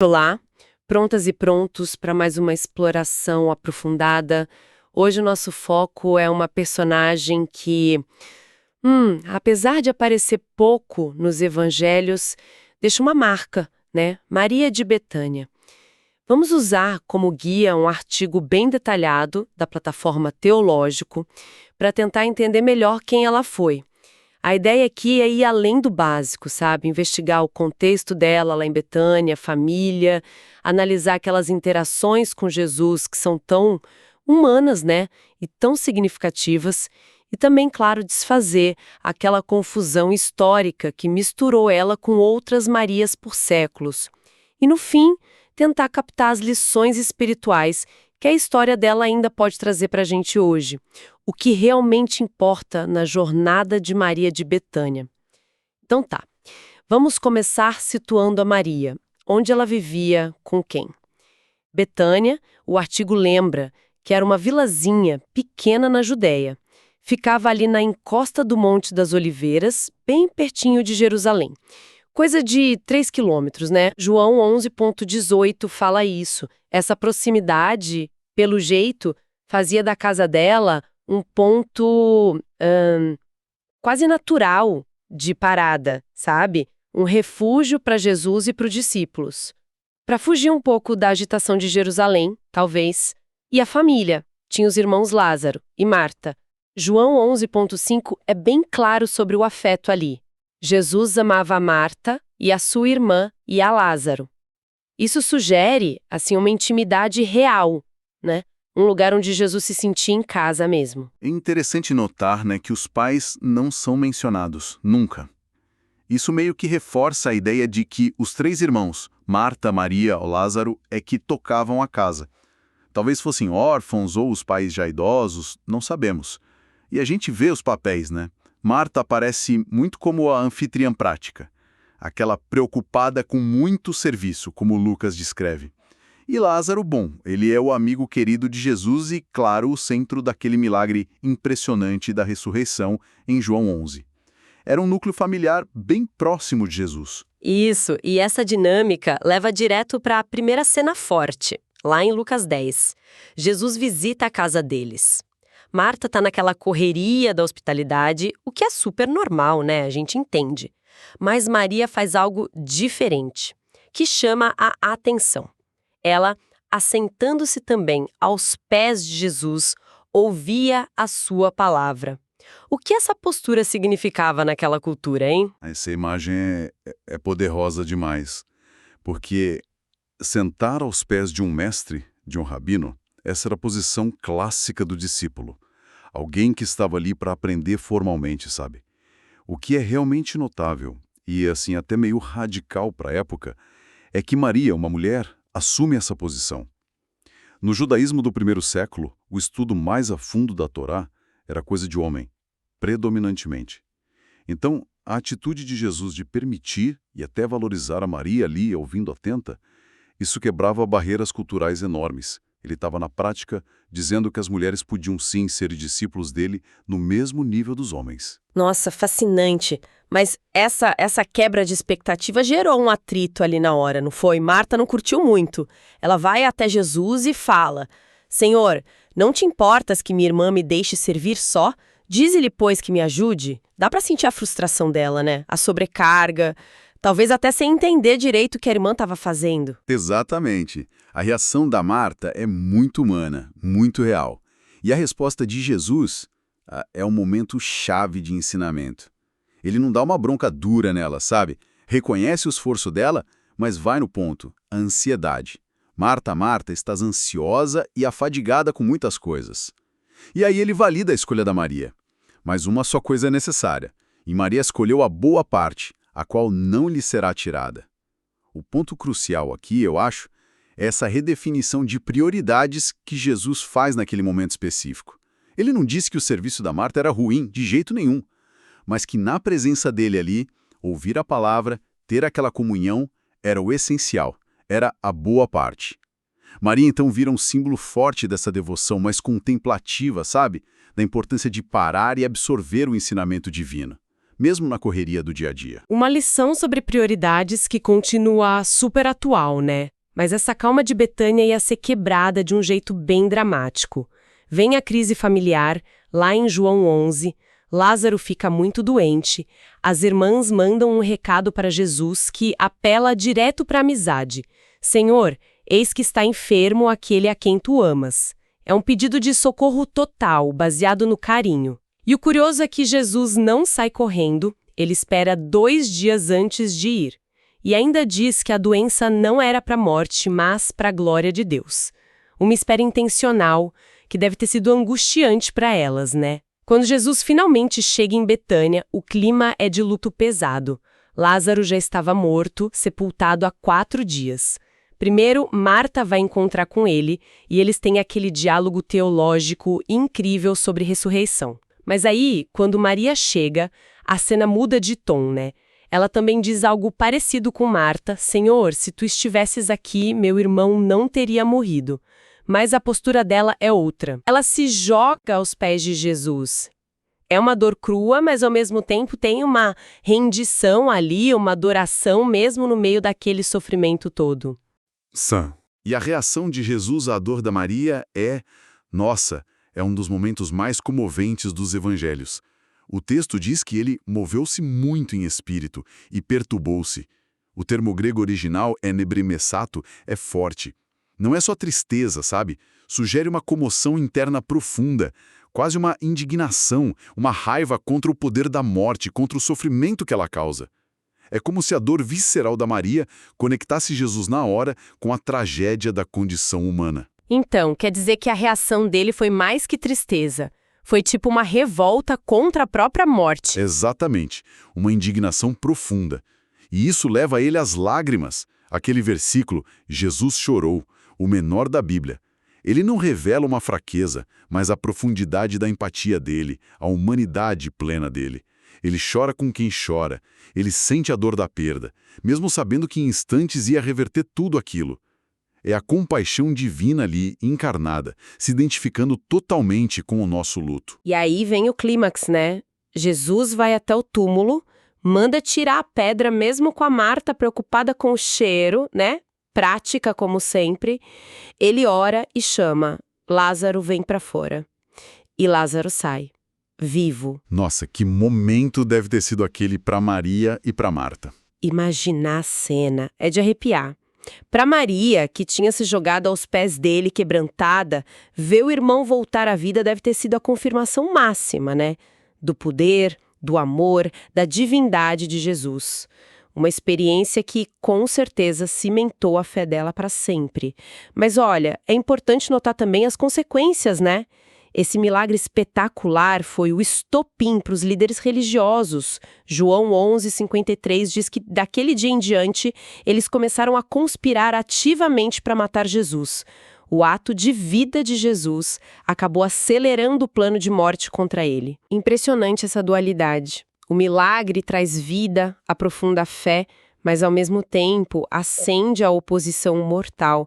Olá, prontas e prontos para mais uma exploração aprofundada. Hoje o nosso foco é uma personagem que, apesar de aparecer pouco nos evangelhos, deixa uma marca, né? Maria de Betânia. Vamos usar como guia um artigo bem detalhado da plataforma Teológico para tentar entender melhor quem ela foi. A ideia aqui é ir além do básico, sabe? Investigar o contexto dela lá em Betânia, a família, analisar aquelas interações com Jesus que são tão humanas, né? E tão significativas. E também, claro, desfazer aquela confusão histórica que misturou ela com outras Marias por séculos. E, no fim, tentar captar as lições espirituais que a história dela ainda pode trazer para a gente hoje. O que realmente importa na jornada de Maria de Betânia. Então tá, vamos começar situando a Maria. Onde ela vivia, com quem? Betânia, o artigo lembra que era uma vilazinha pequena na Judéia. Ficava ali na encosta do Monte das Oliveiras, bem pertinho de Jerusalém. Coisa de 3 quilômetros, né? João 11,18 fala isso. Essa proximidade, pelo jeito, fazia da casa dela um ponto quase natural de parada, sabe? Um refúgio para Jesus e para os discípulos. Para fugir um pouco da agitação de Jerusalém, talvez. E a família. Tinha os irmãos Lázaro e Marta. João 11,5 é bem claro sobre o afeto ali. Jesus amava a Marta e a sua irmã e a Lázaro. Isso sugere, assim, uma intimidade real, né? Um lugar onde Jesus se sentia em casa mesmo. É interessante notar, né, que os pais não são mencionados, nunca. Isso meio que reforça a ideia de que os 3 irmãos, Marta, Maria ou Lázaro, é que tocavam a casa. Talvez fossem órfãos ou os pais já idosos, não sabemos. E a gente vê os papéis, né? Marta aparece muito como a anfitriã prática, aquela preocupada com muito serviço, como Lucas descreve. E Lázaro, bom, ele é o amigo querido de Jesus e, claro, o centro daquele milagre impressionante da ressurreição em João 11. Era um núcleo familiar bem próximo de Jesus. Isso, e essa dinâmica leva direto para a primeira cena forte, lá em Lucas 10. Jesus visita a casa deles. Marta está naquela correria da hospitalidade, o que é super normal, né? A gente entende. Mas Maria faz algo diferente, que chama a atenção. Ela, assentando-se também aos pés de Jesus, ouvia a sua palavra. O que essa postura significava naquela cultura, hein? Essa imagem é poderosa demais, porque sentar aos pés de um mestre, de um rabino, essa era a posição clássica do discípulo. Alguém que estava ali para aprender formalmente, sabe? O que é realmente notável, e assim até meio radical para a época, é que Maria, uma mulher, assume essa posição. No judaísmo do primeiro século, o estudo mais a fundo da Torá era coisa de homem, predominantemente. Então, a atitude de Jesus de permitir e até valorizar a Maria ali, ouvindo atenta, isso quebrava barreiras culturais enormes. Ele estava, na prática, dizendo que as mulheres podiam sim ser discípulos dele no mesmo nível dos homens. Nossa, fascinante. Mas essa quebra de expectativa gerou um atrito ali na hora, não foi? Marta não curtiu muito. Ela vai até Jesus e fala: Senhor, não te importas que minha irmã me deixe servir só? Dize-lhe, pois, que me ajude. Dá pra sentir a frustração dela, né? A sobrecarga. Talvez até sem entender direito o que a irmã estava fazendo. Exatamente. A reação da Marta é muito humana, muito real. E a resposta de Jesus é um momento chave de ensinamento. Ele não dá uma bronca dura nela, sabe? Reconhece o esforço dela, mas vai no ponto, a ansiedade. Marta, Marta, estás ansiosa e afadigada com muitas coisas. E aí ele valida a escolha da Maria. Mas uma só coisa é necessária, e Maria escolheu a boa parte, a qual não lhe será tirada. O ponto crucial aqui, eu acho, é essa redefinição de prioridades que Jesus faz naquele momento específico. Ele não disse que o serviço da Marta era ruim, de jeito nenhum, mas que na presença dele ali, ouvir a palavra, ter aquela comunhão, era o essencial, era a boa parte. Maria então vira um símbolo forte dessa devoção mais contemplativa, sabe? Da importância de parar e absorver o ensinamento divino. mesmo na correria do dia a dia. Uma lição sobre prioridades que continua super atual, né? Mas essa calma de Betânia ia ser quebrada de um jeito bem dramático. Vem a crise familiar, lá em João 11, Lázaro fica muito doente, as irmãs mandam um recado para Jesus que apela direto para a amizade. Senhor, eis que está enfermo aquele a quem tu amas. É um pedido de socorro total, baseado no carinho. E o curioso é que Jesus não sai correndo, ele espera 2 dias antes de ir. E ainda diz que a doença não era para a morte, mas para a glória de Deus. Uma espera intencional, que deve ter sido angustiante para elas, né? Quando Jesus finalmente chega em Betânia, o clima é de luto pesado. Lázaro já estava morto, sepultado há 4 dias. Primeiro, Marta vai encontrar com ele, e eles têm aquele diálogo teológico incrível sobre ressurreição. Mas aí, quando Maria chega, a cena muda de tom, né? Ela também diz algo parecido com Marta: Senhor, se tu estivesses aqui, meu irmão não teria morrido. Mas a postura dela é outra. Ela se joga aos pés de Jesus. É uma dor crua, mas ao mesmo tempo tem uma rendição ali, uma adoração mesmo no meio daquele sofrimento todo. E a reação de Jesus à dor da Maria é um dos momentos mais comoventes dos evangelhos. O texto diz que ele moveu-se muito em espírito e perturbou-se. O termo grego original, enebrimessato, é forte. Não é só tristeza, sabe? Sugere uma comoção interna profunda, quase uma indignação, uma raiva contra o poder da morte, contra o sofrimento que ela causa. É como se a dor visceral da Maria conectasse Jesus na hora com a tragédia da condição humana. Então, quer dizer que a reação dele foi mais que tristeza. Foi tipo uma revolta contra a própria morte. Exatamente, uma indignação profunda. E isso leva ele às lágrimas. Aquele versículo, Jesus chorou, o menor da Bíblia. Ele não revela uma fraqueza, mas a profundidade da empatia dele, a humanidade plena dele. Ele chora com quem chora, ele sente a dor da perda, mesmo sabendo que em instantes ia reverter tudo aquilo. É a compaixão divina ali, encarnada, se identificando totalmente com o nosso luto. E aí vem o clímax, né? Jesus vai até o túmulo, manda tirar a pedra mesmo com a Marta preocupada com o cheiro, né? Prática como sempre. Ele ora e chama: Lázaro, vem para fora. E Lázaro sai, vivo. Nossa, que momento deve ter sido aquele para Maria e para Marta. Imaginar a cena é de arrepiar. Para Maria, que tinha se jogado aos pés dele quebrantada, ver o irmão voltar à vida deve ter sido a confirmação máxima, né? Do poder, do amor, da divindade de Jesus. Uma experiência que, com certeza, cimentou a fé dela para sempre. Mas olha, é importante notar também as consequências, né? Esse milagre espetacular foi o estopim para os líderes religiosos. João 11:53 diz que daquele dia em diante eles começaram a conspirar ativamente para matar Jesus. O ato de vida de Jesus acabou acelerando o plano de morte contra ele. Impressionante essa dualidade. O milagre traz vida, aprofunda a fé, mas ao mesmo tempo acende a oposição mortal.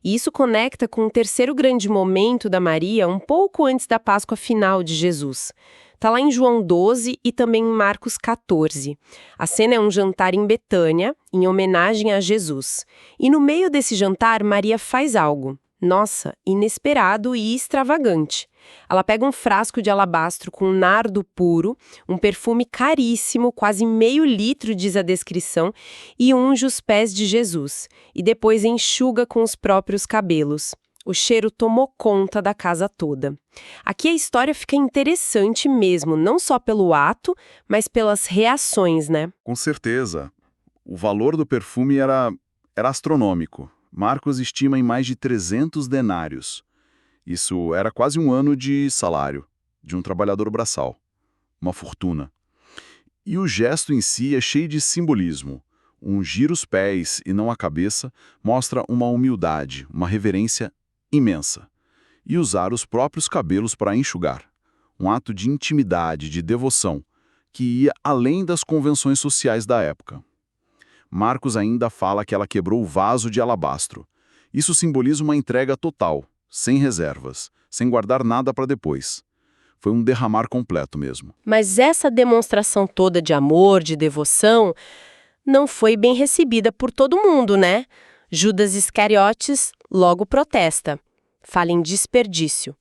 E isso conecta com o terceiro grande momento da Maria, um pouco antes da Páscoa final de Jesus. Está lá em João 12 e também em Marcos 14. A cena é um jantar em Betânia, em homenagem a Jesus. E no meio desse jantar, Maria faz algo. Nossa, inesperado e extravagante. Ela pega um frasco de alabastro com nardo puro, um perfume caríssimo, quase meio litro, diz a descrição, e unge os pés de Jesus, e depois enxuga com os próprios cabelos. O cheiro tomou conta da casa toda. Aqui a história fica interessante mesmo, não só pelo ato, mas pelas reações, né? Com certeza. O valor do perfume era astronômico. Marcos estima em mais de 300 denários. Isso era quase um ano de salário de um trabalhador braçal. Uma fortuna. E o gesto em si é cheio de simbolismo. Ungir os pés e não a cabeça mostra uma humildade, uma reverência imensa. E usar os próprios cabelos para enxugar. Um ato de intimidade, de devoção, que ia além das convenções sociais da época. Marcos ainda fala que ela quebrou o vaso de alabastro. Isso simboliza uma entrega total, sem reservas, sem guardar nada para depois. Foi um derramar completo mesmo. Mas essa demonstração toda de amor, de devoção, não foi bem recebida por todo mundo, né? Judas Iscariotes logo protesta. Fala em desperdício.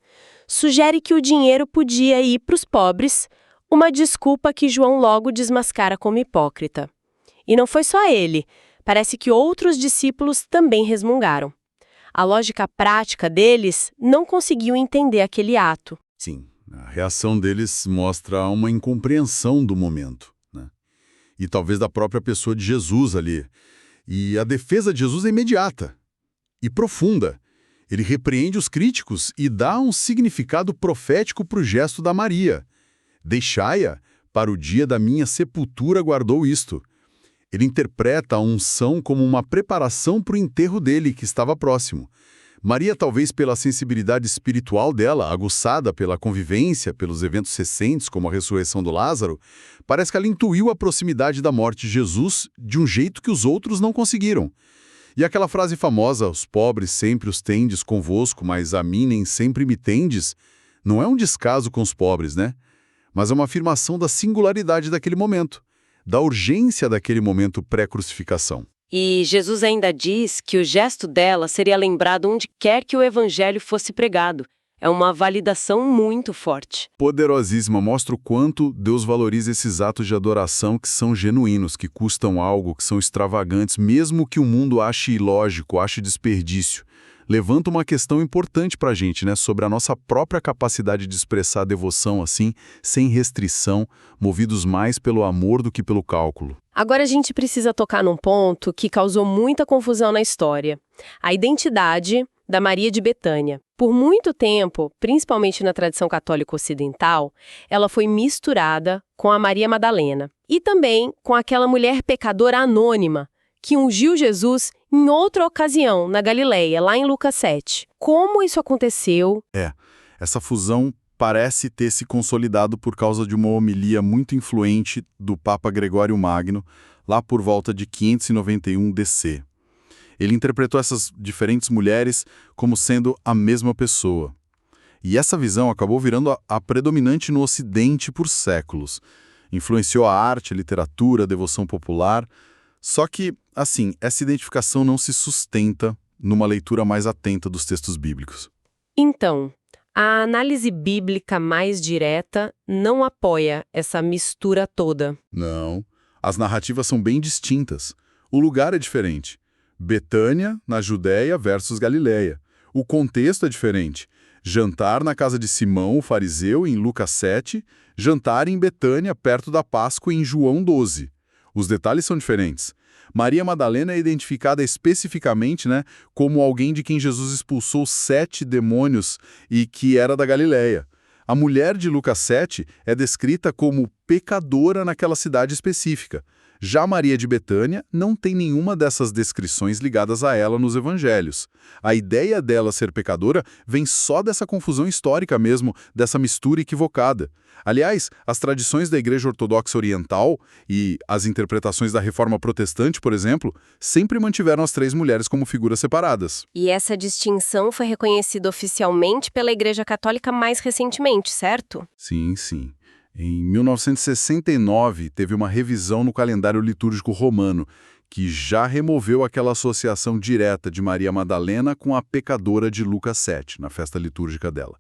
Sugere que o dinheiro podia ir para os pobres, uma desculpa que João logo desmascara como hipócrita. E não foi só ele. Parece que outros discípulos também resmungaram. A lógica prática deles não conseguiu entender aquele ato. Sim, a reação deles mostra uma incompreensão do momento, né? E talvez da própria pessoa de Jesus ali. E a defesa de Jesus é imediata e profunda. Ele repreende os críticos e dá um significado profético para o gesto da Maria. Deixai-a, para o dia da minha sepultura guardou isto. Ele interpreta a unção como uma preparação para o enterro dele, que estava próximo. Maria, talvez pela sensibilidade espiritual dela, aguçada pela convivência, pelos eventos recentes, como a ressurreição do Lázaro, parece que ela intuiu a proximidade da morte de Jesus de um jeito que os outros não conseguiram. E aquela frase famosa, os pobres sempre os tendes convosco, mas a mim nem sempre me tendes, não é um descaso com os pobres, né? Mas é uma afirmação da singularidade daquele momento, da urgência daquele momento pré-crucificação. E Jesus ainda diz que o gesto dela seria lembrado onde quer que o evangelho fosse pregado. É uma validação muito forte. Poderosíssima, mostra o quanto Deus valoriza esses atos de adoração que são genuínos, que custam algo, que são extravagantes, mesmo que o mundo ache ilógico, ache desperdício. Levanta uma questão importante para a gente, né, sobre a nossa própria capacidade de expressar devoção assim, sem restrição, movidos mais pelo amor do que pelo cálculo. Agora a gente precisa tocar num ponto que causou muita confusão na história. A identidade da Maria de Betânia. Por muito tempo, principalmente na tradição católica ocidental, ela foi misturada com a Maria Madalena e também com aquela mulher pecadora anônima que ungiu Jesus em outra ocasião, na Galileia, lá em Lucas 7. Como isso aconteceu? Essa fusão parece ter se consolidado por causa de uma homilia muito influente do Papa Gregório Magno, lá por volta de 591 DC. Ele interpretou essas diferentes mulheres como sendo a mesma pessoa. E essa visão acabou virando a predominante no Ocidente por séculos. Influenciou a arte, a literatura, a devoção popular. Só que, assim, essa identificação não se sustenta numa leitura mais atenta dos textos bíblicos. Então, a análise bíblica mais direta não apoia essa mistura toda. Não. As narrativas são bem distintas. O lugar é diferente. Betânia, na Judéia, versus Galileia. O contexto é diferente. Jantar na casa de Simão, o fariseu, em Lucas 7, jantar em Betânia, perto da Páscoa, em João 12. Os detalhes são diferentes. Maria Madalena é identificada especificamente, né, como alguém de quem Jesus expulsou 7 demônios e que era da Galileia. A mulher de Lucas 7 é descrita como pecadora naquela cidade específica. Já Maria de Betânia não tem nenhuma dessas descrições ligadas a ela nos evangelhos. A ideia dela ser pecadora vem só dessa confusão histórica mesmo, dessa mistura equivocada. Aliás, as tradições da Igreja Ortodoxa Oriental e as interpretações da Reforma Protestante, por exemplo, sempre mantiveram as 3 mulheres como figuras separadas. E essa distinção foi reconhecida oficialmente pela Igreja Católica mais recentemente, certo? Sim, sim. Em 1969, teve uma revisão no calendário litúrgico romano, que já removeu aquela associação direta de Maria Madalena com a pecadora de Lucas 7, na festa litúrgica dela.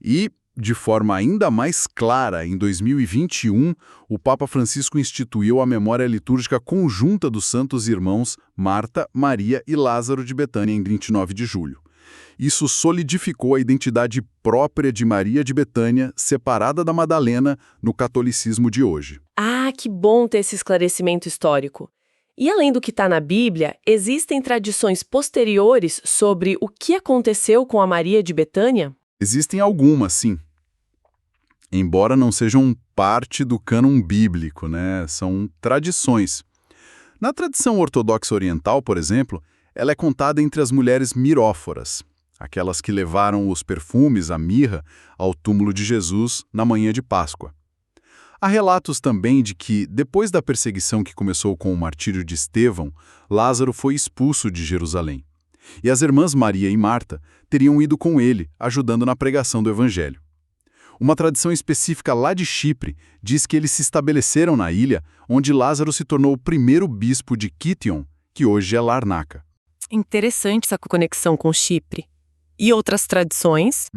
E, de forma ainda mais clara, em 2021, o Papa Francisco instituiu a memória litúrgica conjunta dos santos irmãos Marta, Maria e Lázaro de Betânia em 29 de julho. Isso solidificou a identidade própria de Maria de Betânia, separada da Madalena, no catolicismo de hoje. Ah, que bom ter esse esclarecimento histórico. E além do que está na Bíblia, existem tradições posteriores sobre o que aconteceu com a Maria de Betânia? Existem algumas, sim. Embora não sejam parte do cânon bíblico, né? São tradições. Na tradição ortodoxa oriental, por exemplo, ela é contada entre as mulheres miróforas, aquelas que levaram os perfumes, a mirra, ao túmulo de Jesus na manhã de Páscoa. Há relatos também de que, depois da perseguição que começou com o martírio de Estevão, Lázaro foi expulso de Jerusalém. E as irmãs Maria e Marta teriam ido com ele, ajudando na pregação do Evangelho. Uma tradição específica lá de Chipre diz que eles se estabeleceram na ilha, onde Lázaro se tornou o primeiro bispo de Kition, que hoje é Larnaca. Interessante essa conexão com Chipre. E outras tradições?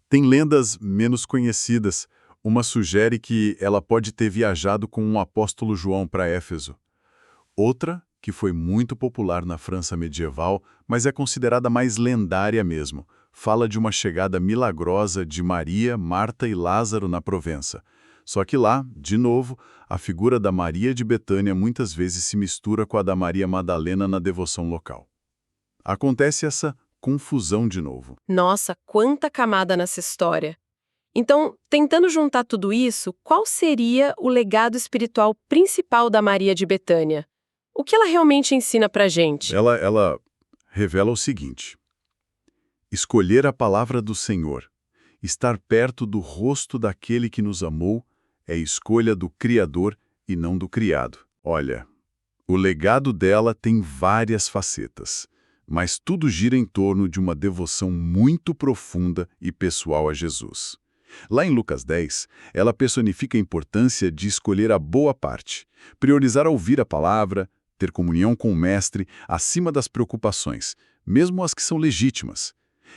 Tem lendas menos conhecidas. Uma sugere que ela pode ter viajado com um apóstolo João para Éfeso. Outra, que foi muito popular na França medieval, mas é considerada mais lendária mesmo, fala de uma chegada milagrosa de Maria, Marta e Lázaro na Provença. Só que lá, de novo, a figura da Maria de Betânia muitas vezes se mistura com a da Maria Madalena na devoção local. Acontece essa confusão de novo. Nossa, quanta camada nessa história! Então, tentando juntar tudo isso, qual seria o legado espiritual principal da Maria de Betânia? O que ela realmente ensina pra gente? Ela revela o seguinte: escolher a palavra do Senhor, estar perto do rosto daquele que nos amou, é escolha do Criador e não do criado. Olha, o legado dela tem várias facetas, mas tudo gira em torno de uma devoção muito profunda e pessoal a Jesus. Lá em Lucas 10, ela personifica a importância de escolher a boa parte, priorizar ouvir a palavra, ter comunhão com o Mestre acima das preocupações, mesmo as que são legítimas.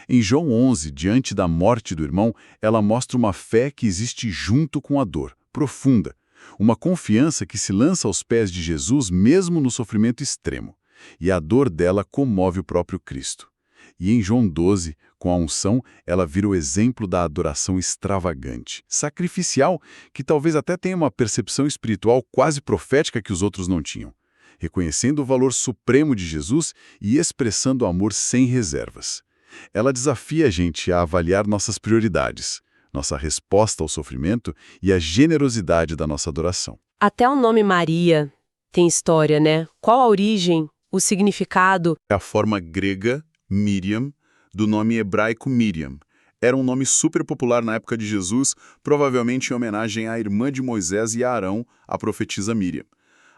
Em João 11, diante da morte do irmão, ela mostra uma fé que existe junto com a dor, profunda, uma confiança que se lança aos pés de Jesus mesmo no sofrimento extremo, e a dor dela comove o próprio Cristo. E em João 12, com a unção, ela vira o exemplo da adoração extravagante, sacrificial, que talvez até tenha uma percepção espiritual quase profética que os outros não tinham, reconhecendo o valor supremo de Jesus e expressando amor sem reservas. Ela desafia a gente a avaliar nossas prioridades, nossa resposta ao sofrimento e a generosidade da nossa adoração. Até o nome Maria tem história, né? Qual a origem, o significado? É a forma grega, Miriam, do nome hebraico Miriam. Era um nome super popular na época de Jesus, provavelmente em homenagem à irmã de Moisés e Arão, a profetisa Miriam.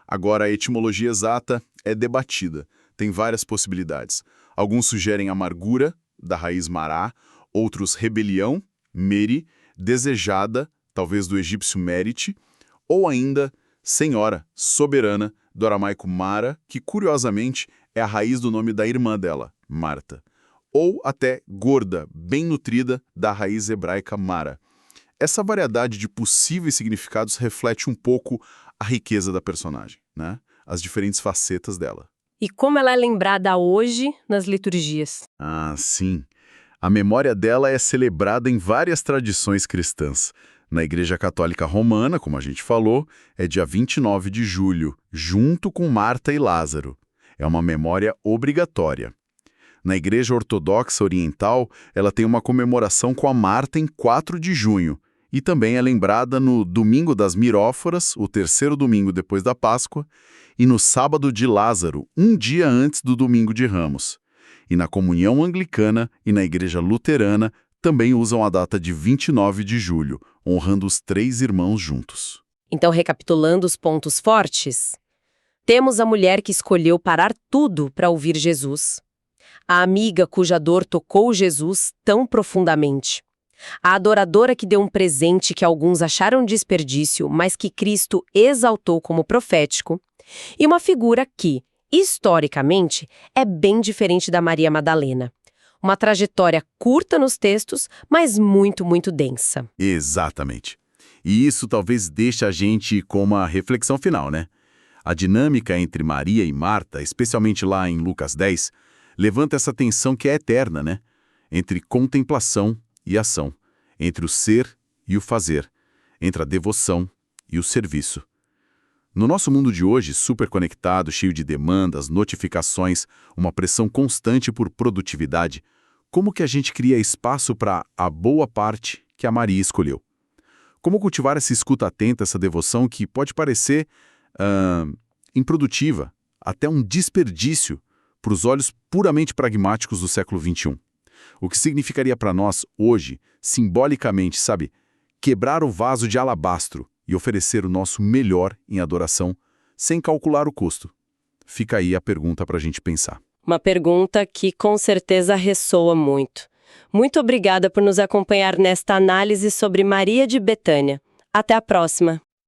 Agora, a etimologia exata é debatida. Tem várias possibilidades. Alguns sugerem amargura, da raiz mará, outros rebelião, meri, desejada, talvez do egípcio merite, ou ainda senhora, soberana, do aramaico Mara, que curiosamente é a raiz do nome da irmã dela, Marta. Ou até gorda, bem nutrida, da raiz hebraica Mara. Essa variedade de possíveis significados reflete um pouco a riqueza da personagem, né? As diferentes facetas dela. E como ela é lembrada hoje nas liturgias? Ah, sim. A memória dela é celebrada em várias tradições cristãs. Na Igreja Católica Romana, como a gente falou, é dia 29 de julho, junto com Marta e Lázaro. É uma memória obrigatória. Na Igreja Ortodoxa Oriental, ela tem uma comemoração com a Marta em 4 de junho, e também é lembrada no Domingo das Miróforas, o terceiro domingo depois da Páscoa, e no Sábado de Lázaro, um dia antes do Domingo de Ramos. E na Comunhão Anglicana e na Igreja Luterana também usam a data de 29 de julho, honrando os 3 irmãos juntos. Então, recapitulando os pontos fortes, temos a mulher que escolheu parar tudo para ouvir Jesus, a amiga cuja dor tocou Jesus tão profundamente, a adoradora que deu um presente que alguns acharam desperdício, mas que Cristo exaltou como profético, e uma figura que, historicamente, é bem diferente da Maria Madalena. Uma trajetória curta nos textos, mas muito, muito densa. Exatamente. E isso talvez deixe a gente com uma reflexão final, né? A dinâmica entre Maria e Marta, especialmente lá em Lucas 10, levanta essa tensão que é eterna, né? Entre contemplação e ação, entre o ser e o fazer, entre a devoção e o serviço. No nosso mundo de hoje, super conectado, cheio de demandas, notificações, uma pressão constante por produtividade, como que a gente cria espaço para a boa parte que a Maria escolheu? Como cultivar essa escuta atenta, essa devoção que pode parecer improdutiva, até um desperdício para os olhos puramente pragmáticos do século XXI? O que significaria para nós, hoje, simbolicamente, sabe, quebrar o vaso de alabastro e oferecer o nosso melhor em adoração, sem calcular o custo? Fica aí a pergunta para a gente pensar. Uma pergunta que com certeza ressoa muito. Muito obrigada por nos acompanhar nesta análise sobre Maria de Betânia. Até a próxima!